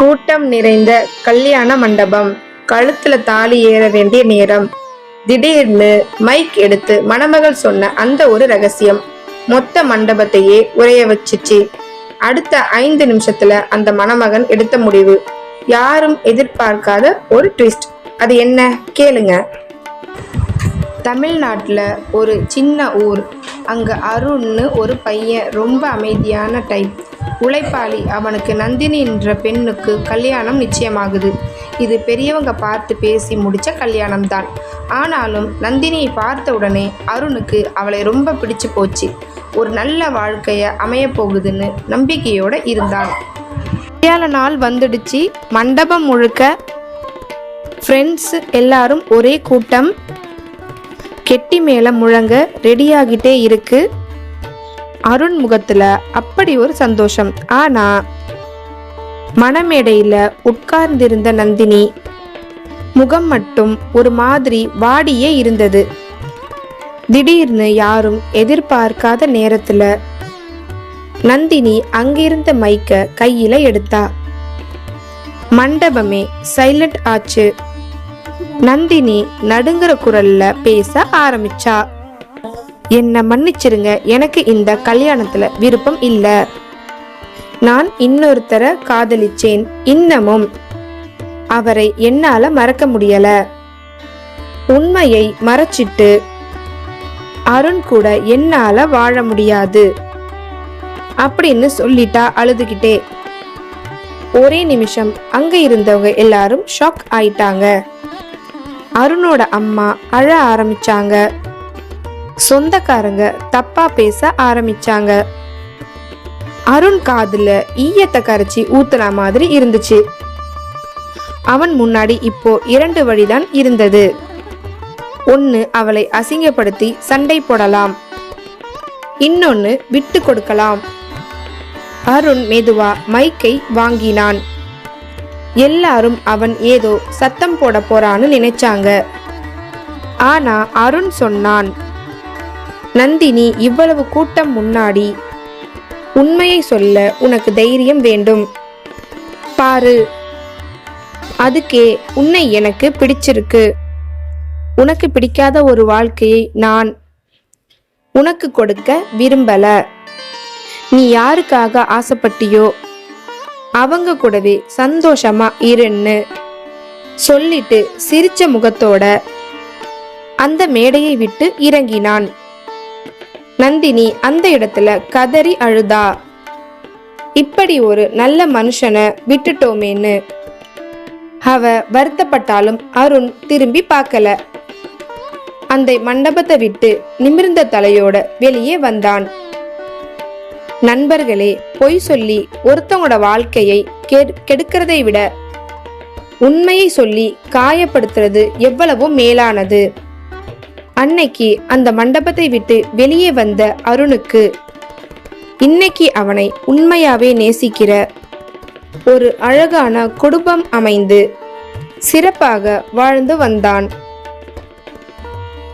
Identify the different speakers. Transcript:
Speaker 1: கூட்டம் நிறைந்த கல்யாண மண்டபம். கழுத்துல தாலி ஏற வேண்டிய நேரம். திடீர்னு மைக் எடுத்து மணமகள் சொன்ன அந்த ஒரு ரகசியம் மொத்த மண்டபத்தையே உரைய வச்சிச்சு. அடுத்த 5 நிமிஷத்துல அந்த மணமகன் எடுத்த முடிவு யாரும் எதிர்பார்க்காத ஒரு ட்விஸ்ட். அது என்ன கேளுங்க. தமிழ்நாட்டுல ஒரு சின்ன ஊர். அங்க அருண்னு ஒரு பையன், ரொம்ப அமைதியான டைப், உழைப்பாளி. அவனுக்கு நந்தினின்ற பெண்ணுக்கு கல்யாணம் நிச்சயமாகுது. இது பெரியவங்க பார்த்து பேசி முடிச்ச கல்யாணம் தான். ஆனாலும் நந்தினியை பார்த்த உடனே அருணுக்கு அவளை ரொம்ப பிடிச்சு போச்சு. ஒரு நல்ல வாழ்க்கைய அமைய போகுதுன்னு நம்பிக்கையோட இருந்தான். கல்யாண நாள் வந்துடுச்சு. மண்டபம் முழுக்க ஃப்ரெண்ட்ஸ் எல்லாரும் ஒரே கூட்டம். கெட்டி மேளம் முழங்க ரெடியாகிட்டே இருக்கு. அருண் முகத்துல அப்படி ஒரு சந்தோஷம். ஆனா மணமேடையில உட்கார்ந்திருந்த நந்தினி முகம் மட்டும் ஒரு மாதிரி வாடியே இருந்தது. திடீர்னு யாரும் எதிர்பார்க்காத நேரத்துல நந்தினி அங்கிருந்த மைக்க கையில எடுத்தா. மண்டபமே சைலண்ட் ஆச்சு. நந்தினி நடுங்குற குரல்ல பேச ஆரம்பிச்சா. என்ன மன்னிச்சிருங்க, எனக்கு இந்த கல்யாணத்துல விருப்பம் இல்ல. நான் இன்னொருத்தரை காதலிச்சேன். இன்னமும் அவரை என்னால மறக்க முடியல. உண்மையை மறைச்சிட்டு அருண் கூட என்னால வாழ முடியாது அப்படின்னு சொல்லிட்டா அழுதுகிட்டே. ஒரே நிமிஷம் அங்க இருந்தவங்க எல்லாரும் ஷாக் ஆயிட்டாங்க. அருணோட அம்மா அழ ஆரம்பிச்சாங்க. சொந்தக்காரங்க தப்பா பேச ஆரம்பிச்சாங்க. அருண் காதுல ஈயத்தை கரைச்சி ஊத்துன மாதிரி இருந்துச்சு. அவன் முன்னாடி இப்போ 2 வழிதான் இருந்தது. ஒன்னு அவளை அசிங்கப்படுத்தி சண்டை போடலாம், இன்னொன்னு விட்டு கொடுக்கலாம். அருண் மெதுவா மைக்கை வாங்கினான். எல்லாரும் அவன் ஏதோ சத்தம் போட போறான்னு நினைச்சாங்க. ஆனா அருண் சொன்னான், நந்தினி, இவ்வளவு கூட்டம் முன்னாடி உண்மையை சொல்ல உனக்கு தைரியம் வேண்டும். பாரு, அதுக்கே உன்னை எனக்கு பிடிச்சிருக்கு. உனக்கு பிடிக்காத ஒரு வாழ்க்கையை நான் உனக்கு கொடுக்க விரும்பல. நீ யாருக்காக ஆசைப்பட்டியோ அவங்க கூடவே சந்தோஷமா இருன்னு சொல்லிட்டு சிரிச்ச முகத்தோட அந்த மேடையை விட்டு இறங்கினான். நந்தினி அந்த இடத்துல கதறி அழுதா. இப்படி ஒரு நல்ல மனுஷனை விட்டுட்டோமேன்னு அவ வருத்தப்பட்டாலும் அருண் திரும்பி பார்க்கல. அந்த மண்டபத்தை விட்டு நிமிர்ந்த தலையோட வெளியே வந்தான். நண்பர்களே, பொய் சொல்லி ஒருத்தவங்களோட வாழ்க்கையை கெடுக்கிறதை விட உண்மையை சொல்லி காயப்படுத்துறது எவ்வளவோ மேலானது. அன்னைக்கு அந்த மண்டபத்தை விட்டு வெளியே வந்த அருணுக்கு இன்னைக்கு அவனை உண்மையாவே நேசிக்கிற ஒரு அழகான குடும்பம் அமைந்து சிறப்பாக வாழ்ந்து வந்தான்.